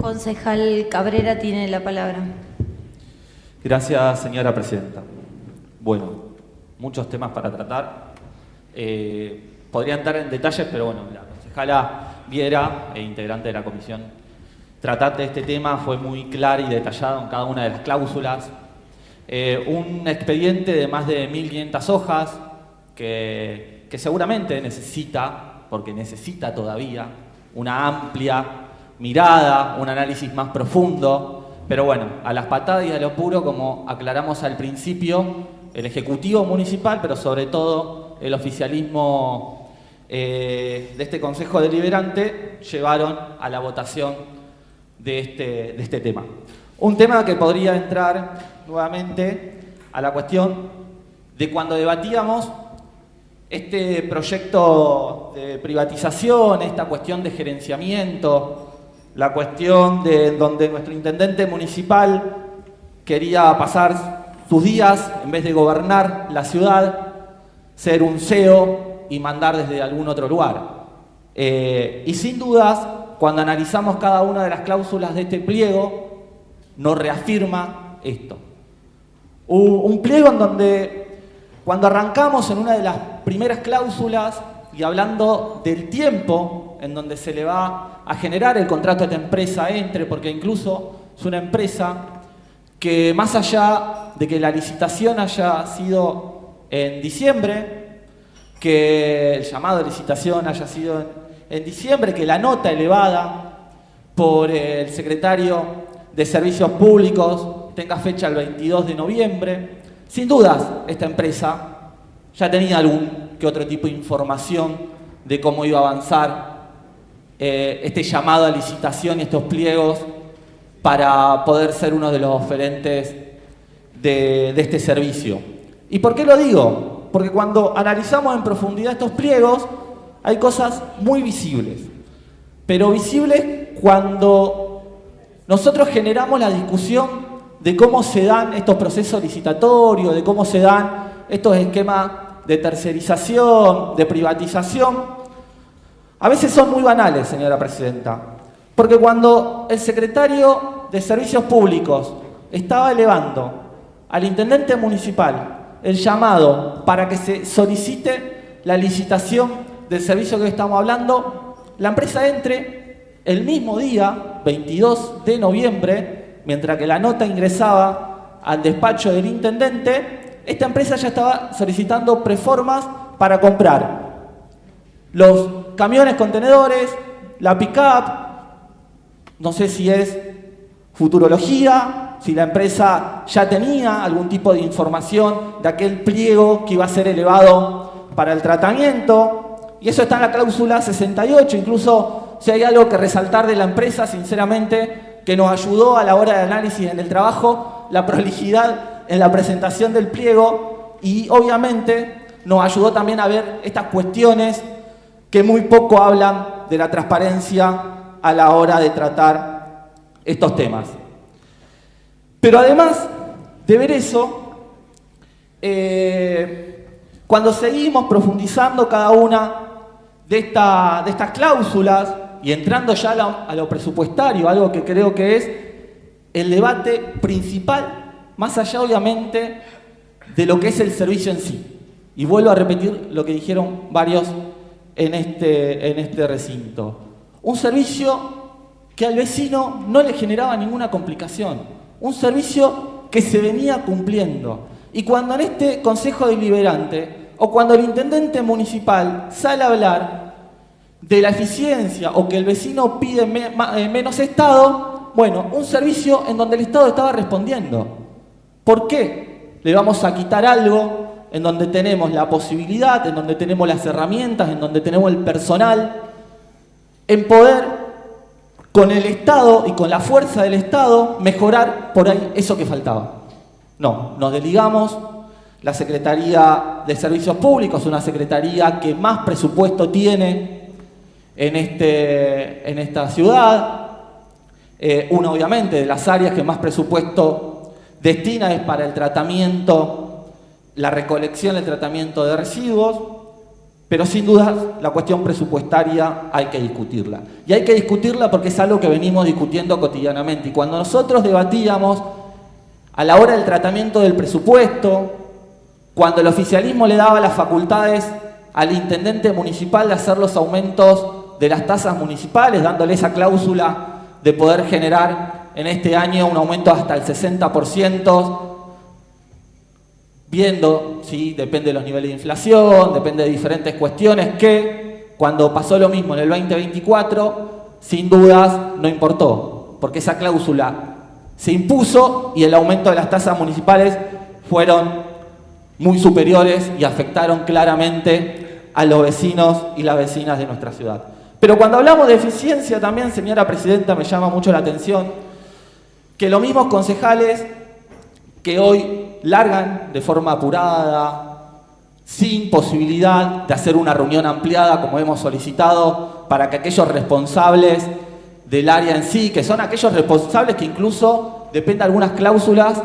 Concejal Cabrera tiene la palabra. Gracias, señora presidenta. Bueno, muchos temas para tratar. Podría entrar en detalles, pero bueno, la concejala Viera, integrante de la comisión tratante de este tema, fue muy clara y detallada en cada una de las cláusulas. Un expediente de más de 1.500 hojas que seguramente necesita, porque necesita todavía, una amplia mirada, un análisis más profundo, pero bueno, a las patadas y a lo puro, como aclaramos al principio, el Ejecutivo Municipal, pero sobre todo el oficialismo de este Consejo Deliberante, llevaron a la votación de este tema. Un tema que podría entrar nuevamente a la cuestión de cuando debatíamos este proyecto de privatización, esta cuestión de gerenciamiento, la cuestión de donde nuestro intendente municipal quería pasar sus días, en vez de gobernar la ciudad, ser un CEO y mandar desde algún otro lugar. Y sin dudas, cuando analizamos cada una de las cláusulas de este pliego, nos reafirma esto. Un pliego en donde, cuando arrancamos en una de las primeras cláusulas y hablando del tiempo en donde se le va a generar el contrato de esta empresa porque incluso es una empresa que, más allá de que la licitación haya sido en diciembre, que el llamado de licitación haya sido en diciembre, que la nota elevada por el secretario de Servicios Públicos tenga fecha el 22 de noviembre, sin dudas esta empresa ya tenía algún que otro tipo de información de cómo iba a avanzar este llamado a licitación y estos pliegos para poder ser uno de los oferentes de este servicio. ¿Y por qué lo digo? Porque cuando analizamos en profundidad estos pliegos hay cosas muy visibles, pero visibles cuando nosotros generamos la discusión de cómo se dan estos procesos licitatorios, de cómo se dan estos esquemas de tercerización, de privatización. A veces son muy banales, señora presidenta, porque cuando el secretario de Servicios Públicos estaba elevando al intendente municipal el llamado para que se solicite la licitación del servicio que estamos hablando, la empresa entre el mismo día, 22 de noviembre, mientras que la nota ingresaba al despacho del intendente, esta empresa ya estaba solicitando preformas para comprar los camiones contenedores, la pick-up, no sé si es futurología, si la empresa ya tenía algún tipo de información de aquel pliego que iba a ser elevado para el tratamiento, y eso está en la cláusula 68, incluso si hay algo que resaltar de la empresa, sinceramente, que nos ayudó a la hora de análisis en el trabajo, la prolijidad en la presentación del pliego, y obviamente nos ayudó también a ver estas cuestiones que muy poco hablan de la transparencia a la hora de tratar estos temas. Pero además de ver eso, cuando seguimos profundizando cada una de estas cláusulas y entrando ya a lo presupuestario, algo que creo que es el debate principal, más allá obviamente de lo que es el servicio en sí. Y vuelvo a repetir lo que dijeron varios en este recinto. Un servicio que al vecino no le generaba ninguna complicación. Un servicio que se venía cumpliendo. Y cuando en este Consejo Deliberante, o cuando el intendente municipal sale a hablar de la eficiencia o que el vecino pide menos Estado, bueno, un servicio en donde el Estado estaba respondiendo. ¿Por qué le vamos a quitar algo en donde tenemos la posibilidad, en donde tenemos las herramientas, en donde tenemos el personal, en poder, con el Estado y con la fuerza del Estado, mejorar por ahí eso que faltaba? No, nos desligamos. La Secretaría de Servicios Públicos, una secretaría que más presupuesto tiene en esta ciudad, una obviamente de las áreas que más presupuesto destina es para el tratamiento, la recolección y el tratamiento de residuos, Pero sin duda la cuestión presupuestaria hay que discutirla. Y hay que discutirla porque es algo que venimos discutiendo cotidianamente. Y cuando nosotros debatíamos a la hora del tratamiento del presupuesto, cuando el oficialismo le daba las facultades al intendente municipal de hacer los aumentos de las tasas municipales, dándole esa cláusula de poder generar en este año un aumento hasta el 60%, viendo, sí, depende de los niveles de inflación, depende de diferentes cuestiones, que cuando pasó lo mismo en el 2024, sin dudas no importó, porque esa cláusula se impuso y el aumento de las tasas municipales fueron muy superiores y afectaron claramente a los vecinos y las vecinas de nuestra ciudad. Pero cuando hablamos de eficiencia también, señora presidenta, me llama mucho la atención que los mismos concejales que hoy largan de forma apurada, sin posibilidad de hacer una reunión ampliada como hemos solicitado, para que aquellos responsables del área en sí, que son aquellos responsables que incluso, depende de algunas cláusulas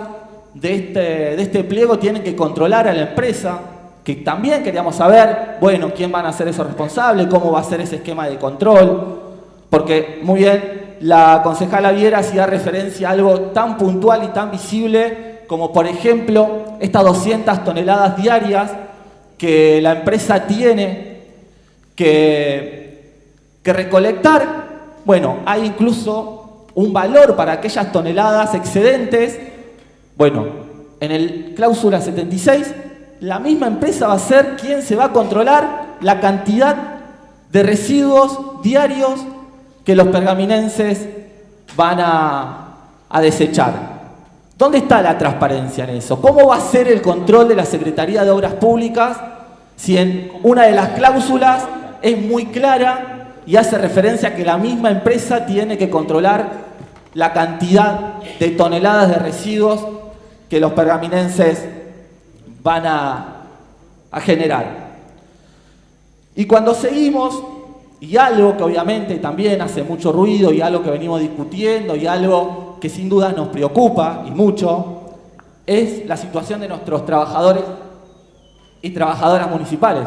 de este pliego, tienen que controlar a la empresa, que también queríamos saber, bueno, quién van a ser esos responsables, cómo va a ser ese esquema de control, porque muy bien, la concejala Viera hacía referencia a algo tan puntual y tan visible como, por ejemplo, estas 200 toneladas diarias que la empresa tiene que recolectar. Bueno, hay incluso un valor para aquellas toneladas excedentes. Bueno, en el cláusula 76, la misma empresa va a ser quien se va a controlar la cantidad de residuos diarios que los pergaminenses van a desechar. ¿Dónde está la transparencia en eso? ¿Cómo va a ser el control de la Secretaría de Obras Públicas si en una de las cláusulas es muy clara y hace referencia a que la misma empresa tiene que controlar la cantidad de toneladas de residuos que los pergaminenses van a generar? Y cuando seguimos, y algo que obviamente también hace mucho ruido y algo que venimos discutiendo y algo que sin duda nos preocupa y mucho, es la situación de nuestros trabajadores y trabajadoras municipales.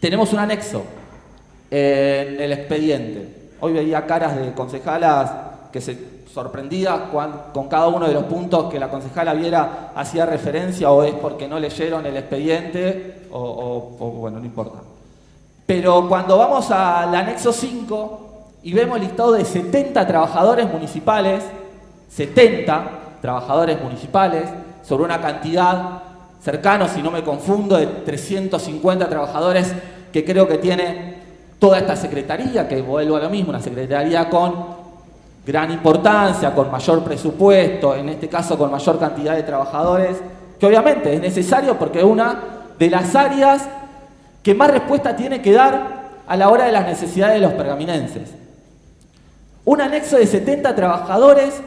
Tenemos un anexo en el expediente. Hoy veía caras de concejalas que se sorprendidas con cada uno de los puntos que la concejala Viera hacía referencia, o es porque no leyeron el expediente o bueno, no importa. Pero cuando vamos al anexo 5 y vemos el listado de 70 trabajadores municipales, 70 trabajadores municipales, sobre una cantidad cercana, si no me confundo, de 350 trabajadores que creo que tiene toda esta secretaría, que vuelvo a lo mismo, una secretaría con gran importancia, con mayor presupuesto, en este caso con mayor cantidad de trabajadores, que obviamente es necesario porque es una de las áreas que más respuesta tiene que dar a la hora de las necesidades de los pergaminenses. Un anexo de 70 trabajadores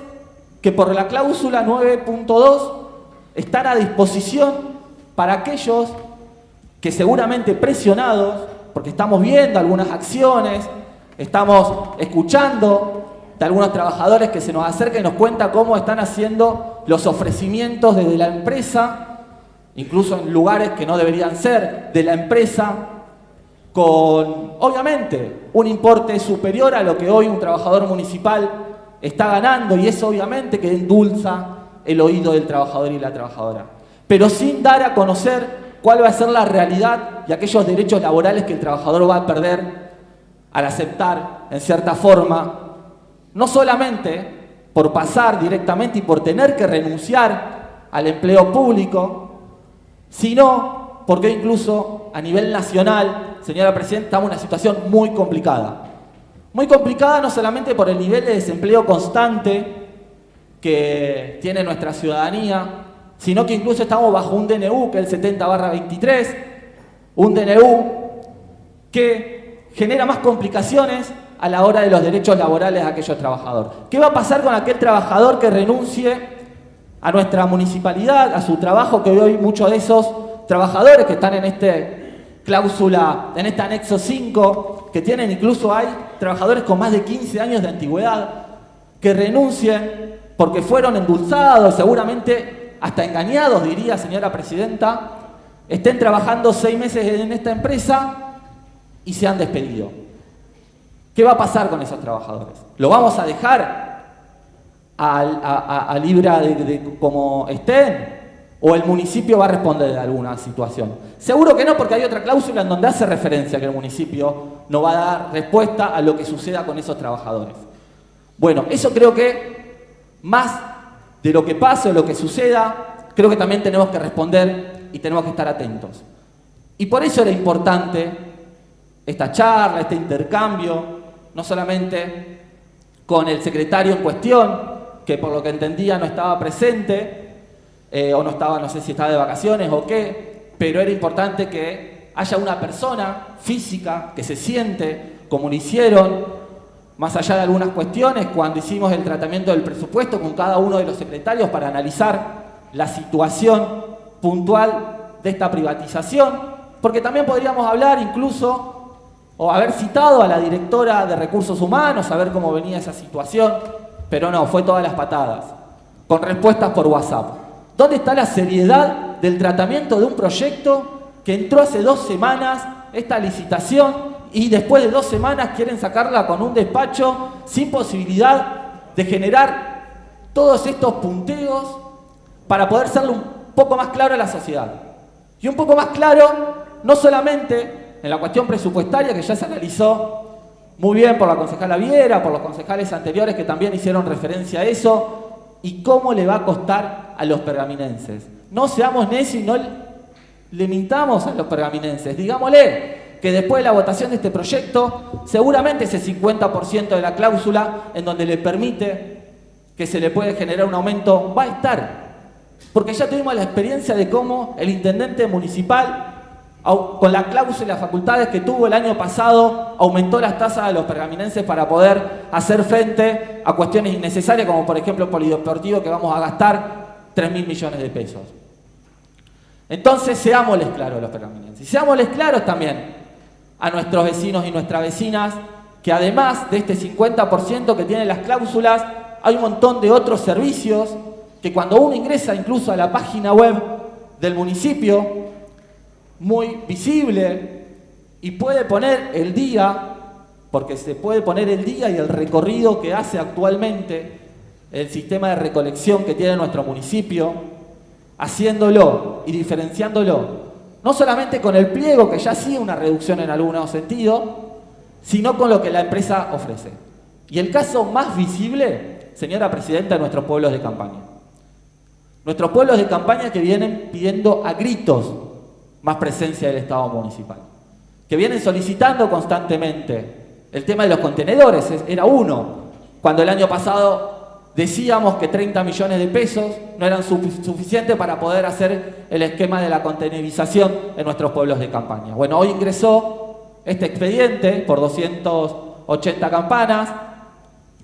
que por la cláusula 9.2 están a disposición para aquellos que seguramente presionados, porque estamos viendo algunas acciones, estamos escuchando de algunos trabajadores que se nos acercan y nos cuentan cómo están haciendo los ofrecimientos desde la empresa, incluso en lugares que no deberían ser de la empresa, con, obviamente, un importe superior a lo que hoy un trabajador municipal está ganando, y eso obviamente que endulza el oído del trabajador y la trabajadora, pero sin dar a conocer cuál va a ser la realidad y aquellos derechos laborales que el trabajador va a perder al aceptar, en cierta forma, no solamente por pasar directamente y por tener que renunciar al empleo público, sino porque incluso a nivel nacional, señora presidenta, estamos en una situación muy complicada. Muy complicada no solamente por el nivel de desempleo constante que tiene nuestra ciudadanía, sino que incluso estamos bajo un DNU, que es el 70/23, un DNU que genera más complicaciones a la hora de los derechos laborales de aquellos trabajadores. ¿Qué va a pasar con aquel trabajador que renuncie a nuestra municipalidad, a su trabajo, que hoy muchos de esos trabajadores que están en este cláusula, en este anexo 5, que tienen, incluso hay trabajadores con más de 15 años de antigüedad, que renuncien porque fueron endulzados, seguramente hasta engañados, diría, señora presidenta, estén trabajando 6 meses en esta empresa y se han despedido. ¿Qué va a pasar con esos trabajadores? ¿Lo vamos a dejar a libra de como estén? ¿O el municipio va a responder de alguna situación? Seguro que no, porque hay otra cláusula en donde hace referencia que el municipio no va a dar respuesta a lo que suceda con esos trabajadores. Bueno, eso creo que más de lo que pase o lo que suceda, creo que también tenemos que responder y tenemos que estar atentos. Y por eso era importante esta charla, este intercambio, no solamente con el secretario en cuestión, que por lo que entendía no estaba presente, o no estaba, no sé si estaba de vacaciones o qué, pero era importante que haya una persona física que se siente, como lo hicieron, más allá de algunas cuestiones, cuando hicimos el tratamiento del presupuesto con cada uno de los secretarios para analizar la situación puntual de esta privatización, porque también podríamos hablar incluso, o haber citado a la directora de Recursos Humanos, saber cómo venía esa situación, pero no, fue todas las patadas, con respuestas por WhatsApp. ¿Dónde está la seriedad del tratamiento de un proyecto que entró hace 2 semanas, esta licitación, y después de 2 semanas quieren sacarla con un despacho sin posibilidad de generar todos estos punteos para poder serle un poco más claro a la sociedad? Y un poco más claro, no solamente en la cuestión presupuestaria, que ya se analizó muy bien por la concejala Viera, por los concejales anteriores que también hicieron referencia a eso, y cómo le va a costar a los pergaminenses. No seamos necios y no le mintamos a los pergaminenses. Digámosle que después de la votación de este proyecto, seguramente ese 50% de la cláusula en donde le permite que se le puede generar un aumento va a estar. Porque ya tuvimos la experiencia de cómo el intendente municipal, con la cláusula y las facultades que tuvo el año pasado, aumentó las tasas de los pergaminenses para poder hacer frente a cuestiones innecesarias, como por ejemplo el polideportivo, que vamos a gastar 3.000 millones de pesos. Entonces, seámosles claros a los pergaminenses. Y seámosles claros también a nuestros vecinos y nuestras vecinas, que además de este 50% que tienen las cláusulas, hay un montón de otros servicios que cuando uno ingresa incluso a la página web del municipio, muy visible, y puede poner el día, porque se puede poner el día y el recorrido que hace actualmente el sistema de recolección que tiene nuestro municipio, haciéndolo y diferenciándolo, no solamente con el pliego, que ya sí una reducción en algunos sentidos, sino con lo que la empresa ofrece. Y el caso más visible, señora presidenta, de nuestros pueblos de campaña. Nuestros pueblos de campaña que vienen pidiendo a gritos más presencia del Estado municipal, que vienen solicitando constantemente. El tema de los contenedores era uno, cuando el año pasado decíamos que 30 millones de pesos no eran suficientes para poder hacer el esquema de la contenerización en nuestros pueblos de campaña. Bueno, hoy ingresó este expediente por 280 campanas,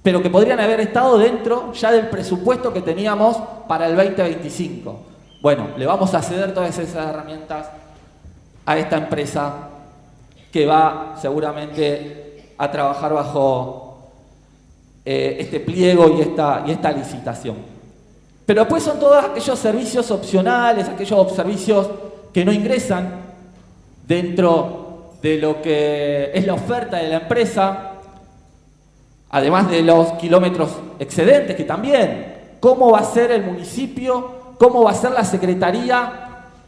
pero que podrían haber estado dentro ya del presupuesto que teníamos para el 2025. Bueno, le vamos a ceder todas esas herramientas a esta empresa que va seguramente a trabajar bajo este pliego y esta licitación. Pero después son todos aquellos servicios opcionales, aquellos servicios que no ingresan dentro de lo que es la oferta de la empresa, además de los kilómetros excedentes, que también, ¿cómo va a ser el municipio? ¿Cómo va a ser la secretaría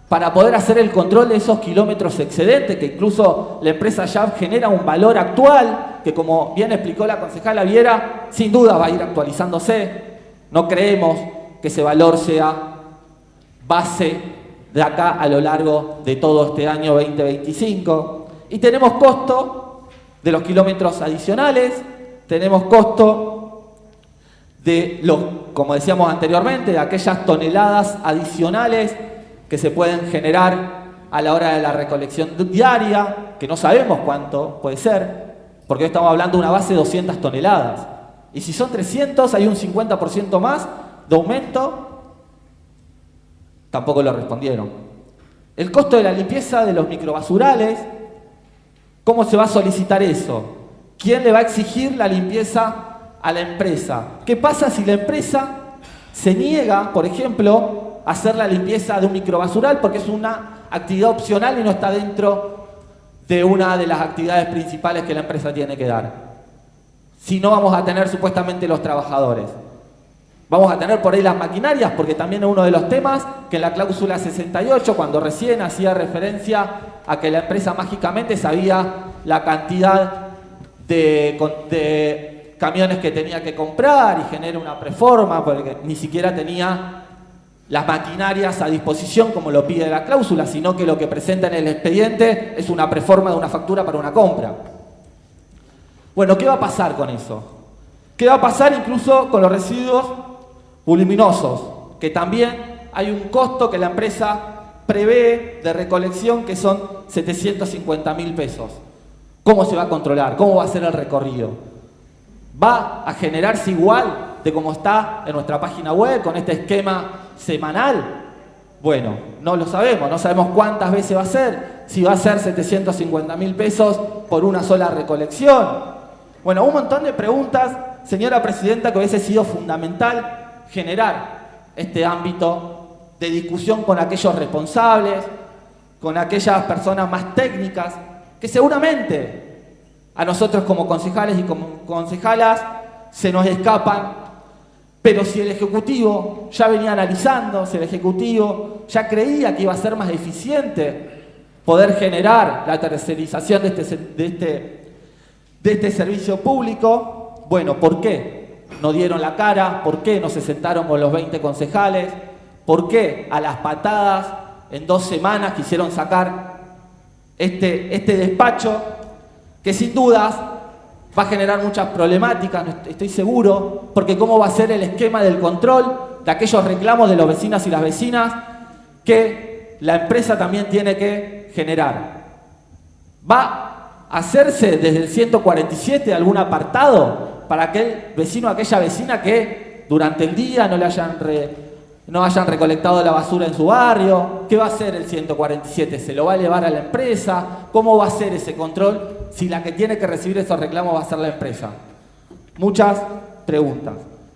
para poder hacer el control de esos kilómetros excedentes? Que incluso la empresa ya genera un valor actual, que como bien explicó la concejala Viera, sin duda va a ir actualizándose. No creemos que ese valor sea base de acá a lo largo de todo este año 2025. Y tenemos costo de los kilómetros adicionales, tenemos costo de los, como decíamos anteriormente, de aquellas toneladas adicionales que se pueden generar a la hora de la recolección diaria, que no sabemos cuánto puede ser, porque hoy estamos hablando de una base de 200 toneladas. Y si son 300, hay un 50% más de aumento, tampoco lo respondieron. El costo de la limpieza de los microbasurales, ¿cómo se va a solicitar eso? ¿Quién le va a exigir la limpieza a la empresa? ¿Qué pasa si la empresa se niega, por ejemplo, a hacer la limpieza de un microbasural porque es una actividad opcional y no está dentro de una de las actividades principales que la empresa tiene que dar. Si no, vamos a tener supuestamente los trabajadores. Vamos a tener por ahí las maquinarias, porque también es uno de los temas que en la cláusula 68, cuando recién hacía referencia a que la empresa mágicamente sabía la cantidad de camiones que tenía que comprar y genera una preforma, porque ni siquiera tenía las maquinarias a disposición como lo pide la cláusula, sino que lo que presenta en el expediente es una preforma de una factura para una compra. Bueno, ¿qué va a pasar con eso? ¿Qué va a pasar incluso con los residuos voluminosos? Que también hay un costo que la empresa prevé de recolección que son 750.000 pesos. ¿Cómo se va a controlar? ¿Cómo va a ser el recorrido? ¿Va a generarse igual de como está en nuestra página web con este esquema semanal? Bueno, no lo sabemos, no sabemos cuántas veces va a ser, si va a ser 750.000 pesos por una sola recolección. Bueno, un montón de preguntas, señora presidenta, que hubiese sido fundamental generar este ámbito de discusión con aquellos responsables, con aquellas personas más técnicas, que seguramente a nosotros como concejales y como concejalas se nos escapan, pero si el Ejecutivo ya venía analizando, si el Ejecutivo ya creía que iba a ser más eficiente poder generar la tercerización de este servicio público, bueno, ¿por qué no dieron la cara? ¿Por qué no se sentaron con los 20 concejales? ¿Por qué a las patadas en 2 semanas quisieron sacar este despacho que sin dudas va a generar muchas problemáticas, estoy seguro, porque cómo va a ser el esquema del control de aquellos reclamos de los vecinos y las vecinas que la empresa también tiene que generar? ¿Va a hacerse desde el 147 algún apartado para aquel vecino o aquella vecina que durante el día no hayan recolectado la basura en su barrio? ¿Qué va a hacer el 147? ¿Se lo va a llevar a la empresa? ¿Cómo va a ser ese control si la que tiene que recibir esos reclamos va a ser la empresa? Muchas preguntas.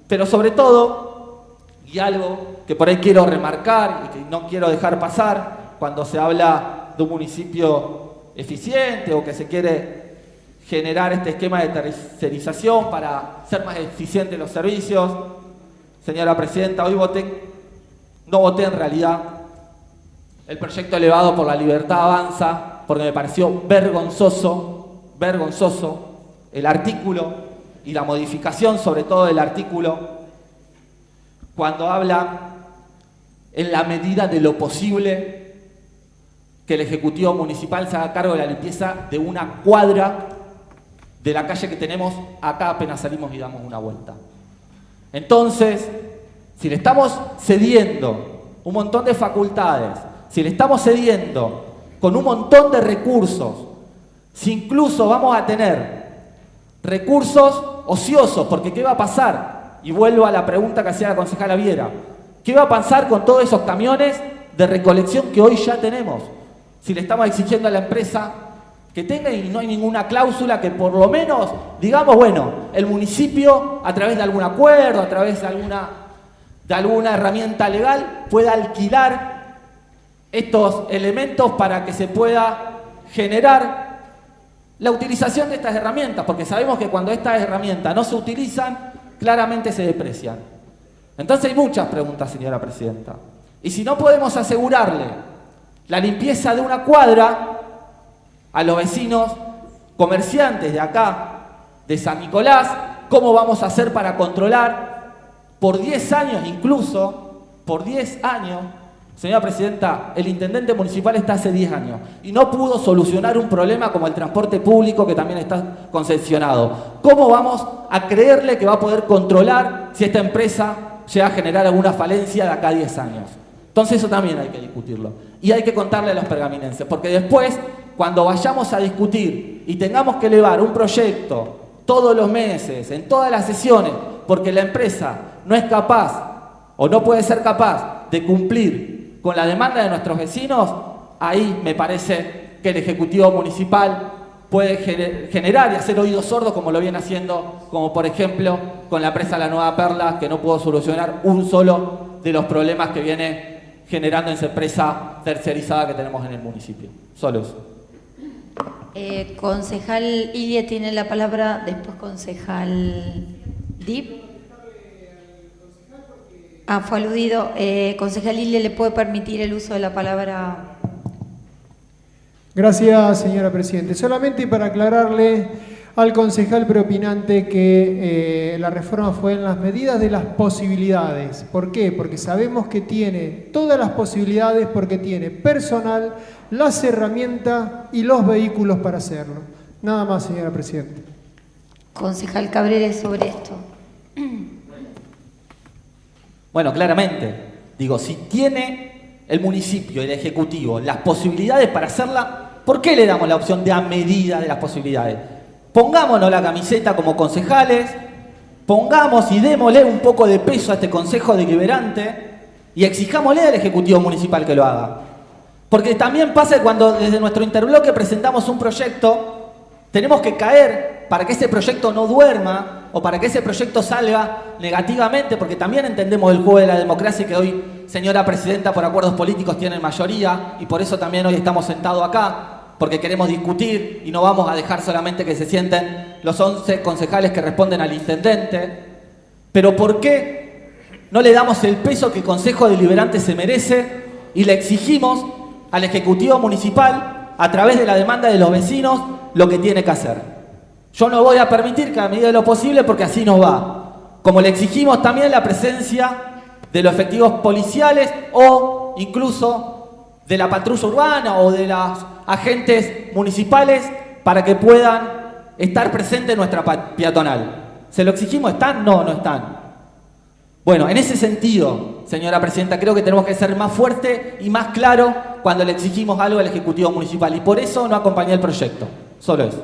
Pero sobre todo, y algo que por ahí quiero remarcar y que no quiero dejar pasar cuando se habla de un municipio eficiente o que se quiere generar este esquema de tercerización para ser más eficientes los servicios. Señora presidenta, hoy no voté en realidad el proyecto elevado por La Libertad Avanza porque me pareció vergonzoso el artículo y la modificación sobre todo del artículo cuando habla en la medida de lo posible que el Ejecutivo Municipal se haga cargo de la limpieza de una cuadra de la calle que tenemos acá apenas salimos y damos una vuelta. Entonces, si le estamos cediendo un montón de facultades, si le estamos cediendo con un montón de recursos, si incluso vamos a tener recursos ociosos, porque ¿qué va a pasar? Y vuelvo a la pregunta que hacía la concejala Viera. ¿Qué va a pasar con todos esos camiones de recolección que hoy ya tenemos? Si le estamos exigiendo a la empresa que tenga y no hay ninguna cláusula que por lo menos digamos, bueno, el municipio a través de algún acuerdo, a través de alguna herramienta legal pueda alquilar estos elementos para que se pueda generar la utilización de estas herramientas, porque sabemos que cuando estas herramientas no se utilizan, claramente se deprecian. Entonces hay muchas preguntas, señora presidenta. Y si no podemos asegurarle la limpieza de una cuadra a los vecinos comerciantes de acá, de San Nicolás, ¿cómo vamos a hacer para controlar por 10 años incluso, por 10 años? Señora presidenta, el intendente municipal está hace 10 años y no pudo solucionar un problema como el transporte público que también está concesionado. ¿Cómo vamos a creerle que va a poder controlar si esta empresa llega a generar alguna falencia de acá a 10 años? Entonces eso también hay que discutirlo. Y hay que contarle a los pergaminenses, porque después, cuando vayamos a discutir y tengamos que elevar un proyecto todos los meses, en todas las sesiones, porque la empresa no es capaz o no puede ser capaz de cumplir con la demanda de nuestros vecinos, ahí me parece que el Ejecutivo Municipal puede generar y hacer oídos sordos como lo viene haciendo, como por ejemplo con la empresa La Nueva Perla, que no pudo solucionar un solo de los problemas que viene generando esa empresa tercerizada que tenemos en el municipio. Solo eso. Concejal Ilie tiene la palabra, después concejal Dip. Fue aludido. Concejal Ilie, ¿le puede permitir el uso de la palabra? Gracias, señora Presidente. Solamente para aclararle al concejal preopinante que la reforma fue en las medidas de las posibilidades. ¿Por qué? Porque sabemos que tiene todas las posibilidades, porque tiene personal, las herramientas y los vehículos para hacerlo. Nada más, señora Presidenta. Concejal Cabrera, sobre esto. Bueno, claramente, digo, si tiene el municipio y el Ejecutivo las posibilidades para hacerla, ¿por qué le damos la opción de a medida de las posibilidades? Pongámonos la camiseta como concejales, pongamos y démosle un poco de peso a este Consejo Deliberante y exijámosle al Ejecutivo Municipal que lo haga. Porque también pasa que cuando desde nuestro interbloque presentamos un proyecto, tenemos que caer para que ese proyecto no duerma o para que ese proyecto salga negativamente, porque también entendemos el juego de la democracia que hoy, señora Presidenta, por acuerdos políticos tienen mayoría y por eso también hoy estamos sentados acá, porque queremos discutir y no vamos a dejar solamente que se sienten los 11 concejales que responden al intendente. Pero ¿por qué no le damos el peso que el Consejo Deliberante se merece y le exigimos al Ejecutivo Municipal, a través de la demanda de los vecinos, lo que tiene que hacer? Yo no voy a permitir que a medida de lo posible, porque así nos va. Como le exigimos también la presencia de los efectivos policiales o incluso de la patrulla urbana o de los agentes municipales para que puedan estar presentes en nuestra peatonal. ¿Se lo exigimos? ¿Están? No, no están. Bueno, en ese sentido, señora Presidenta, creo que tenemos que ser más fuertes y más claros cuando le exigimos algo al Ejecutivo Municipal y por eso no acompañé el proyecto. Solo eso.